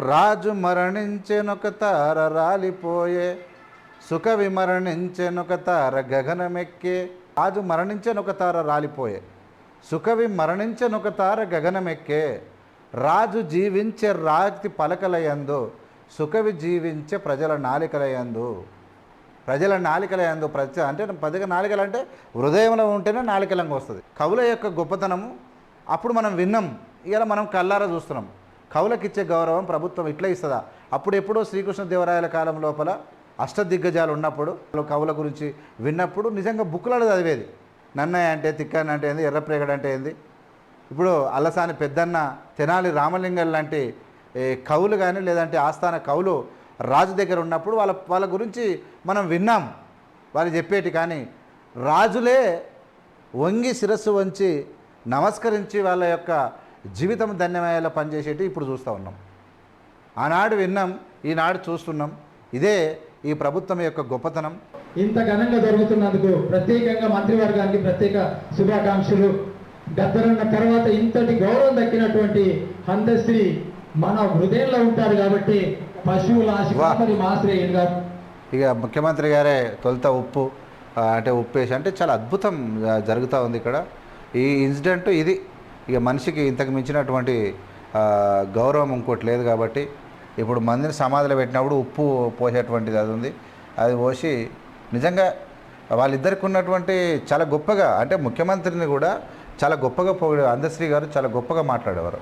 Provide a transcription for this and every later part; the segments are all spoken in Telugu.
రాజు మరణించెనొక తార రాలిపోయే, సుఖ విమరణించెనొక తార గగనమెక్కే. రాజు మరణించెనొక తార రాలిపోయే, సుఖవి మరణించెనొక తార గగనమెక్కే. రాజు జీవించే రాతి పలకలయందు, సుఖవి జీవించే ప్రజల నాలికలయందు. ప్రజల నాలికలయందు అంటే పదిగా నాలికలు అంటే హృదయంలో ఉంటేనే నాలికలంగా వస్తుంది. కవుల యొక్క గొప్పతనము అప్పుడు మనం విన్నాం, ఇలా మనం కళ్ళారా చూస్తున్నాం. కవులకిచ్చే గౌరవం ప్రభుత్వం ఇట్లా ఇస్తుందా? అప్పుడు ఎప్పుడో శ్రీకృష్ణదేవరాయల కాలం లోపల అష్టదిగ్గజాలు ఉన్నప్పుడు కవుల గురించి విన్నప్పుడు నిజంగా బుక్కులలో చదివేది. నన్నయ్య అంటే, తిక్కన్న అంటే ఏంది, ఎర్రప్రేగడ అంటే ఏంది. ఇప్పుడు అల్లసాని పెద్దన్న, తెనాలి రామలింగం లాంటి కవులు కానీ లేదంటే ఆస్థాన కవులు రాజు దగ్గర ఉన్నప్పుడు వాళ్ళ గురించి మనం విన్నాం, వాళ్ళు చెప్పేటి. కానీ రాజులే వంగి శిరస్సు వంచి నమస్కరించి వాళ్ళ యొక్క జీవితం ధన్యమయ్యేలా పనిచేసేటి ఇప్పుడు చూస్తూ ఉన్నాం. ఆనాడు విన్నాం, ఈనాడు చూస్తున్నాం. ఇదే ఈ ప్రభుత్వం యొక్క గొప్పతనం. ఇంత ఘనంగా జరుగుతున్నందుకు ప్రత్యేకంగా మంత్రివర్గానికి ప్రత్యేక శుభాకాంక్షలు. గద్దరన్న తర్వాత ఇంతటి గౌరవం దక్కినటువంటి అందశ్రీ మన హృదయంలో ఉంటారు కాబట్టి పశువుల ఆశీర్వాదం మాశ్రేయులు గారు. ఇక ముఖ్యమంత్రి గారే తొలుత ఉప్పేసి అంటే చాలా అద్భుతం జరుగుతూ ఉంది ఇక్కడ. ఈ ఇన్సిడెంట్ ఇది ఇక మనిషికి ఇంతకు మించినటువంటి గౌరవం ఇంకోటి లేదు. కాబట్టి ఇప్పుడు మందిని సమాధిలో పెట్టినప్పుడు ఉప్పు పోసేటువంటిది అది ఉంది. అది పోసి నిజంగా వాళ్ళిద్దరికి ఉన్నటువంటి చాలా గొప్పగా అంటే ముఖ్యమంత్రిని కూడా చాలా గొప్పగా అందశ్రీ గారు చాలా గొప్పగా మాట్లాడేవారు.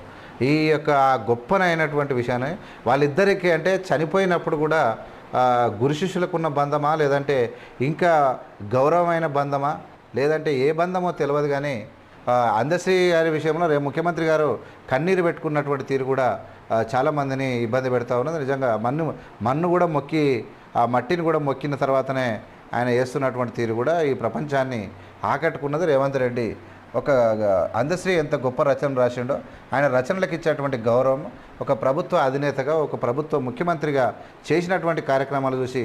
ఈ యొక్క గొప్పనైనటువంటి విషయాన్ని వాళ్ళిద్దరికీ అంటే చనిపోయినప్పుడు కూడా గురు శిష్యులకు ఉన్న బంధమా లేదంటే ఇంకా గౌరవమైన బంధమా లేదంటే ఏ బంధమో తెలియదు. కానీ అందశ్రీ గారి విషయంలో రేపు ముఖ్యమంత్రి గారు కన్నీరు పెట్టుకున్నటువంటి తీరు కూడా చాలామందిని ఇబ్బంది పెడతా ఉన్నది. నిజంగా మన్ను కూడా మొక్కి ఆ మట్టిని కూడా మొక్కిన తర్వాతనే ఆయన వేస్తున్నటువంటి తీరు కూడా ఈ ప్రపంచాన్ని ఆకట్టుకున్నది. రేవంత్ రెడ్డి ఒక అందశ్రీ ఎంత గొప్ప రచన రాసిండో ఆయన రచనలకు ఇచ్చేటువంటి గౌరవం ఒక ప్రభుత్వ అధినేతగా ఒక ప్రభుత్వ ముఖ్యమంత్రిగా చేసినటువంటి కార్యక్రమాలు చూసి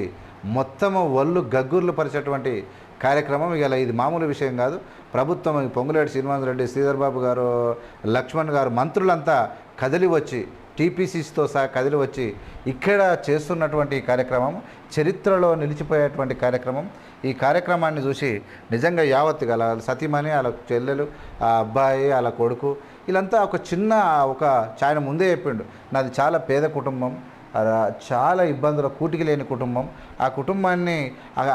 మొత్తము ఒళ్ళు గగ్గుర్లు పరిచేటువంటి కార్యక్రమం. ఇలా ఇది మామూలు విషయం కాదు. ప్రభుత్వం పొంగులేటి శ్రీనివాసరెడ్డి, శ్రీధర్ బాబు గారు, లక్ష్మణ్ గారు మంత్రులంతా కదిలి వచ్చి టీపీసీతో సహా కదిలి వచ్చి ఇక్కడ చేస్తున్నటువంటి కార్యక్రమం చరిత్రలో నిలిచిపోయేటువంటి కార్యక్రమం. ఈ కార్యక్రమాన్ని చూసి నిజంగా యావత్తుగా అలా సతీమణి, వాళ్ళ చెల్లెలు, ఆ అబ్బాయి, వాళ్ళ కొడుకు వీళ్ళంతా ఒక ఆయన ముందే చెప్పిండు, నాది చాలా పేద కుటుంబం, చాలా ఇబ్బందుల కూటికి లేని కుటుంబం. ఆ కుటుంబాన్ని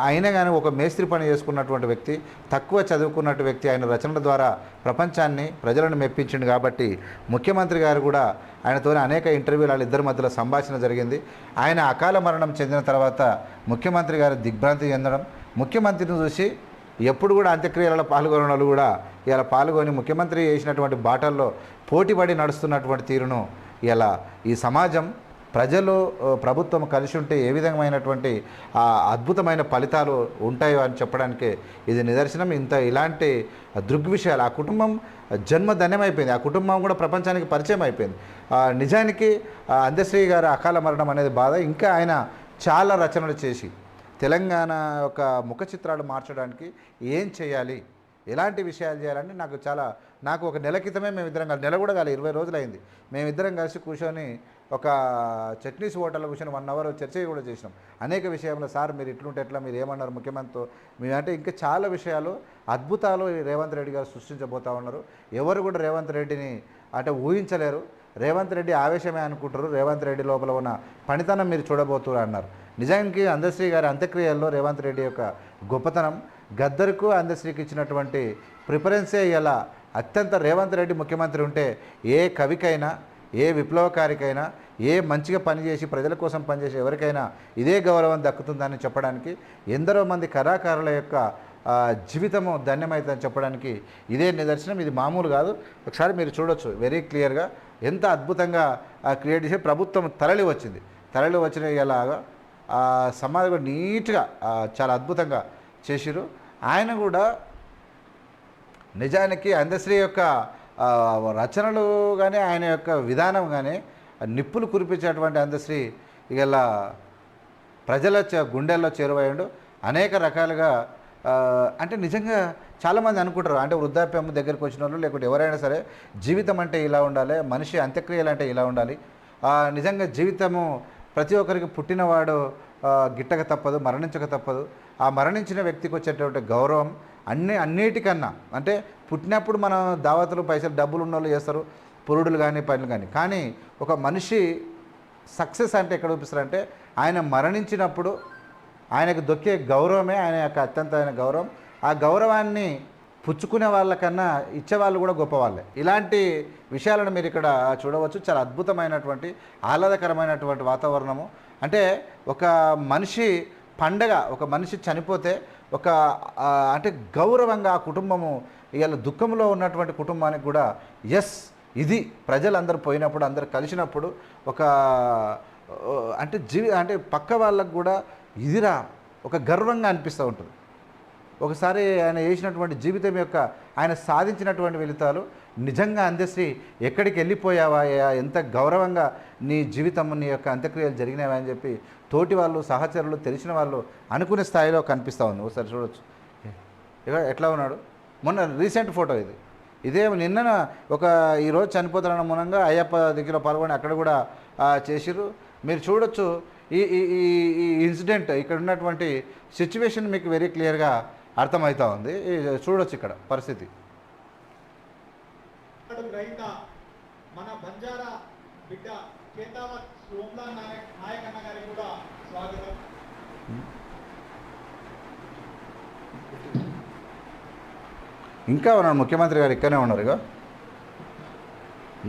అయినా కానీ ఒక మేస్త్రి పని చేసుకున్నటువంటి వ్యక్తి, తక్కువ చదువుకున్నట్టు వ్యక్తి ఆయన రచనల ద్వారా ప్రపంచాన్ని ప్రజలను మెప్పించిండు. కాబట్టి ముఖ్యమంత్రి గారు కూడా ఆయనతోనే అనేక ఇంటర్వ్యూలు వాళ్ళిద్దరి మధ్యలో సంభాషణ జరిగింది. ఆయన అకాల మరణం చెందిన తర్వాత ముఖ్యమంత్రి గారు దిగ్భ్రాంతి చెందడం, ముఖ్యమంత్రిని చూసి ఎప్పుడు కూడా అంత్యక్రియలలో పాల్గొనే వాళ్ళు కూడా ఇలా పాల్గొని ముఖ్యమంత్రి చేసినటువంటి బాటల్లో పోటీపడి నడుస్తున్నటువంటి తీరును ఇలా ఈ సమాజం ప్రజలు ప్రభుత్వం కలిసి ఉంటే ఏ విధమైనటువంటి అద్భుతమైన ఫలితాలు ఉంటాయో అని చెప్పడానికి ఇది నిదర్శనం. ఇలాంటి దృగ్విషయాలు ఆ కుటుంబం జన్మధన్యమైపోయింది. ఆ కుటుంబం కూడా ప్రపంచానికి పరిచయం అయిపోయింది. నిజానికి అందశ్రీ గారి అకాల మరణం అనేది బాధ. ఇంకా ఆయన చాలా రచనలు చేసి తెలంగాణ యొక్క ముఖ చిత్రాలు మార్చడానికి ఏం చేయాలి, ఎలాంటి విషయాలు చేయాలని నాకు ఒక నెల క్రితమే మేమిద్దరం కలిసి, నెల కూడా కాదు 20 రోజులు అయింది, మేమిద్దరం కలిసి కూర్చొని ఒక చట్నీస్ హోటల్లో కూర్చొని 1 అవర్ చర్చ కూడా చేసినాం. అనేక విషయంలో సార్ మీరు ఇట్లుంటే ఎట్లా, మీరు ఏమన్నారు ముఖ్యమంత్రితో, అంటే ఇంకా చాలా విషయాలు అద్భుతాలు రేవంత్ రెడ్డి గారు సృష్టించబోతూ ఉన్నారు. ఎవరు కూడా రేవంత్ రెడ్డిని అంటే ఊహించలేరు. రేవంత్ రెడ్డి ఆవేశమే అనుకుంటారు, రేవంత్ రెడ్డి లోపల ఉన్న పనితనం మీరు చూడబోతున్నారు అన్నారు. నిజానికి అందశ్రీ గారి అంత్యక్రియల్లో రేవంత్ రెడ్డి యొక్క గొప్పతనం, గద్దర్కు అందశ్రీకి ఇచ్చినటువంటి ప్రిఫరెన్సే ఇలా అత్యంత రేవంత్ రెడ్డి ముఖ్యమంత్రి ఉంటే ఏ కవికైనా ఏ విప్లవకారికైనా ఏ మంచిగా పనిచేసి ప్రజల కోసం పనిచేసే ఎవరికైనా ఇదే గౌరవం దక్కుతుందని చెప్పడానికి, ఎందరో మంది కళాకారుల యొక్క జీవితము ధన్యమైతుందని చెప్పడానికి ఇదే నిదర్శనం. ఇది మామూలు కాదు. ఒకసారి మీరు చూడొచ్చు వెరీ క్లియర్గా ఎంత అద్భుతంగా క్రియేట్ చేసి ప్రభుత్వం తరలి వచ్చిన ఇలాగా సమాజం కూడా నీట్గా చాలా అద్భుతంగా చేసిరు. ఆయన కూడా నిజానికి అందశ్రీ యొక్క రచనలు కానీ ఆయన యొక్క విధానం కానీ నిప్పులు కురిపించేటువంటి అందశ్రీ ఇలా ప్రజల గుండెల్లో చేరువయ్యాడు. అనేక రకాలుగా అంటే నిజంగా చాలామంది అనుకుంటారు, అంటే వృద్ధాప్యం దగ్గరికి వచ్చిన వాళ్ళు లేకుంటే ఎవరైనా సరే జీవితం అంటే ఇలా ఉండాలి, మనిషి అంత్యక్రియలు అంటే ఇలా ఉండాలి. నిజంగా జీవితము ప్రతి ఒక్కరికి పుట్టినవాడు గిట్టక తప్పదు, మరణించక తప్పదు. ఆ మరణించిన వ్యక్తికి వచ్చేటువంటి గౌరవం అన్నిటికన్నా అంటే పుట్టినప్పుడు మనం దావతులు పైసలు డబ్బులు ఉన్న వాళ్ళు చేస్తారు, పురుడులు కానీ పనులు కానీ ఒక మనిషి సక్సెస్ అంటే ఎక్కడ చూపిస్తారంటే ఆయన మరణించినప్పుడు ఆయనకు దొక్కే గౌరవమే ఆయన యొక్క అత్యంతమైన గౌరవం. ఆ గౌరవాన్ని పుచ్చుకునే వాళ్ళకన్నా ఇచ్చేవాళ్ళు కూడా గొప్పవాళ్ళే. ఇలాంటి విషయాలను మీరు ఇక్కడ చూడవచ్చు. చాలా అద్భుతమైనటువంటి ఆహ్లాదకరమైనటువంటి వాతావరణము. అంటే ఒక మనిషి పండగ, ఒక మనిషి చనిపోతే ఒక అంటే గౌరవంగా ఆ కుటుంబము ఇవాళ దుఃఖంలో ఉన్నటువంటి కుటుంబానికి కూడా ఇది ప్రజలందరూ పోయినప్పుడు అందరు కలిసినప్పుడు ఒక అంటే అంటే పక్క వాళ్ళకు కూడా ఇదిరా ఒక గర్వంగా అనిపిస్తూ ఉంటుంది. ఒకసారి ఆయన చేసినటువంటి జీవితం యొక్క ఆయన సాధించినటువంటి ఫలితాలు నిజంగా అందశ్రీ ఎక్కడికి వెళ్ళిపోయావా, ఎంత గౌరవంగా నీ జీవితం నీ యొక్క అంత్యక్రియలు జరిగినావా అని చెప్పి తోటి వాళ్ళు, సహచరులు, తెలిసిన వాళ్ళు అనుకునే స్థాయిలో కనిపిస్తూ ఉంది. ఒకసారి చూడవచ్చు ఇక ఎట్లా ఉన్నాడు. మొన్న రీసెంట్ ఫోటో ఇదే నిన్న ఈరోజు చనిపోతారన్న మూలంగా అయ్యప్ప దగ్గర పాల్గొని అక్కడ కూడా చేసిర్రు. మీరు చూడొచ్చు ఈ ఈ ఇన్సిడెంట్, ఇక్కడ ఉన్నటువంటి సిచ్యువేషన్ మీకు వెరీ క్లియర్గా అర్థమవుతా ఉంది. చూడొచ్చు ఇక్కడ పరిస్థితి. మన బంజారా బిడ్డ కేతావత్ సోమ్లా నాయక్ అన్న గారికి కూడా స్వాగతం. ఇంకా ఉన్నాడు ముఖ్యమంత్రి గారు ఇక్కడనే ఉన్నారు. ఇక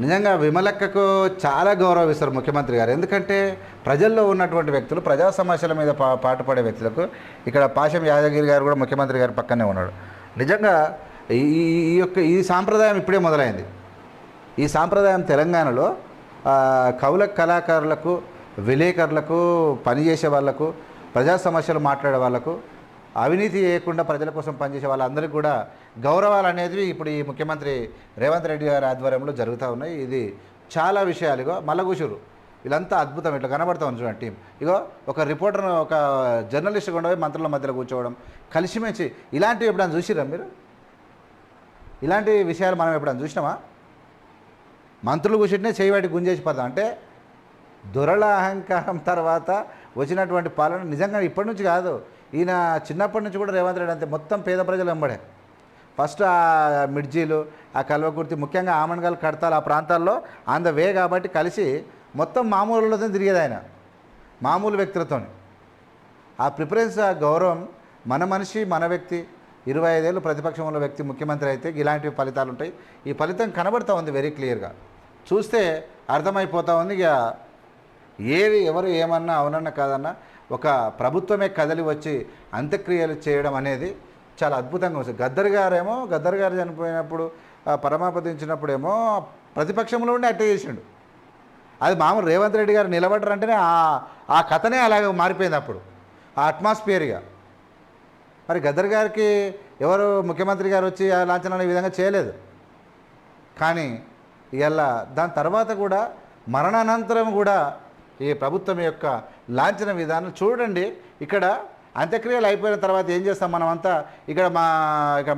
నిజంగా విమలక్కకు చాలా గౌరవిస్తారు ముఖ్యమంత్రి గారు. ఎందుకంటే ప్రజల్లో ఉన్నటువంటి వ్యక్తులు, ప్రజా సమస్యల మీద పాటుపడే వ్యక్తులకు ఇక్కడ పాశం యాదగిరి గారు కూడా ముఖ్యమంత్రి గారి పక్కనే ఉన్నాడు. నిజంగా ఈ సాంప్రదాయం ఇప్పుడే మొదలైంది. ఈ సాంప్రదాయం తెలంగాణలో కవుల కళాకారులకు, విలేకరులకు, పనిచేసే వాళ్లకు, ప్రజా సమస్యలు మాట్లాడే వాళ్లకు, అవినీతి చేయకుండా ప్రజల కోసం పనిచేసే వాళ్ళందరికీ కూడా గౌరవాలు అనేది ఇప్పుడు ఈ ముఖ్యమంత్రి రేవంత్ రెడ్డి గారి ఆధ్వర్యంలో జరుగుతూ ఉన్నాయి. ఇది చాలా విషయాలు మల్లగూషురు వీళ్ళంతా అద్భుతం. ఇట్లా కనబడతా ఉంది చూడండి టీం. ఒక రిపోర్టర్, ఒక జర్నలిస్ట్ కూడా మంత్రుల మధ్యలో కూర్చోవడం, కలిసిమెలిసి ఇలాంటివి ఎప్పుడైనా చూసిరా మీరు? ఇలాంటి విషయాలు మనం ఎప్పుడైనా చూసినామా? మంత్రులు కూర్చుంటే చేయవాటి గుంజేసి పడతాం. అంటే దొరల అహంకారం తర్వాత వచ్చినటువంటి పాలన నిజంగా ఇప్పటి నుంచి కాదు, ఈయన చిన్నప్పటి నుంచి కూడా రేవంత్ రెడ్డి అంతే మొత్తం పేద ప్రజలు వెంబడే. ఫస్ట్ ఆ మిర్జీలు, ఆ కల్వకుర్తి, ముఖ్యంగా ఆమన్గల్, కడతాల్ ఆ ప్రాంతాల్లో ఆన్ ద వే కాబట్టి కలిసి మొత్తం మామూలుతో తిరిగేది ఆయన, మామూలు వ్యక్తులతో. ఆ ప్రిఫరెన్స్, ఆ గౌరవం, మన మనిషి మన వ్యక్తి, 25 ఏళ్ళు ప్రతిపక్షంలో వ్యక్తి ముఖ్యమంత్రి అయితే ఇలాంటి ఫలితాలు ఉంటాయి. ఈ ఫలితం కనబడుతూ ఉంది వెరీ క్లియర్గా. చూస్తే అర్థమైపోతూ ఉంది. ఇక ఏది ఎవరు ఏమన్నా అవునన్నా కాదన్నా ఒక ప్రభుత్వమే కదలి వచ్చి అంత్యక్రియలు చేయడం అనేది చాలా అద్భుతంగా వస్తుంది. గద్దర్ గారు చనిపోయినప్పుడు పరమాపదించినప్పుడేమో ప్రతిపక్షంలో ఉండి అట్టే చేసిండు. అది మామూలు రేవంత్ రెడ్డి గారు నిలబడ్డారంటేనే ఆ కథనే అలాగే మారిపోయింది అప్పుడు, ఆ అట్మాస్ఫియర్గా. మరి గద్దర్ గారికి ఎవరు ముఖ్యమంత్రి గారు వచ్చి ఆ లాంఛనాలు ఈ విధంగా చేయలేదు. కానీ ఇలా దాని తర్వాత కూడా మరణానంతరం కూడా ఈ ప్రభుత్వం యొక్క లాంఛన విధానం చూడండి. ఇక్కడ అంత్యక్రియలు అయిపోయిన తర్వాత ఏం చేస్తాం మనమంతా? ఇక్కడ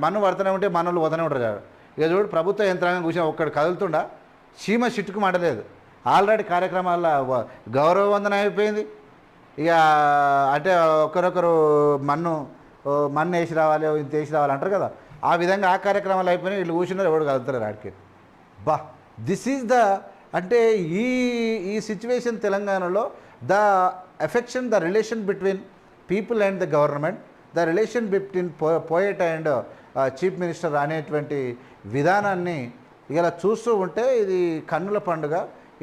మన్ను పడుతూనే ఉంటే మనోళ్ళు వదనే ఉంటారు. ఇక చూడు ప్రభుత్వ యంత్రాంగం కూర్చొని ఒక్కడు కదులుతుండా, చీమ చిట్టుకు మాటలేదు. ఆల్రెడీ కార్యక్రమాల్లో గౌరవ వందన అయిపోయింది. ఇక అంటే ఒకరొకరు మన్ను వేసి రావాలి, ఇంత వేసి రావాలి అంటారు కదా, ఆ విధంగా ఆ కార్యక్రమాలు అయిపోయినాయి. వీళ్ళు కూర్చున్నారు, ఎవడు కదులుతారు ఆడికి. దిస్ ఈజ్ ద అంటే ఈ సిచ్యువేషన్ తెలంగాణలో the affection, the relation between people and the government, the relation between poet and chief minister అనేటువంటి విధానాన్ని ఇలా చూస్తూ ఉంటే ఇది కన్నుల పండుగ.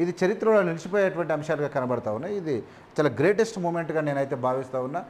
ఇది చరిత్రలో నిలిచిపోయేటువంటి అంశాలుగా కనబడతా ఉన్నాయి. ఇది చాలా గ్రేటెస్ట్ మూమెంట్గా నేనైతే భావిస్తూ ఉన్నా.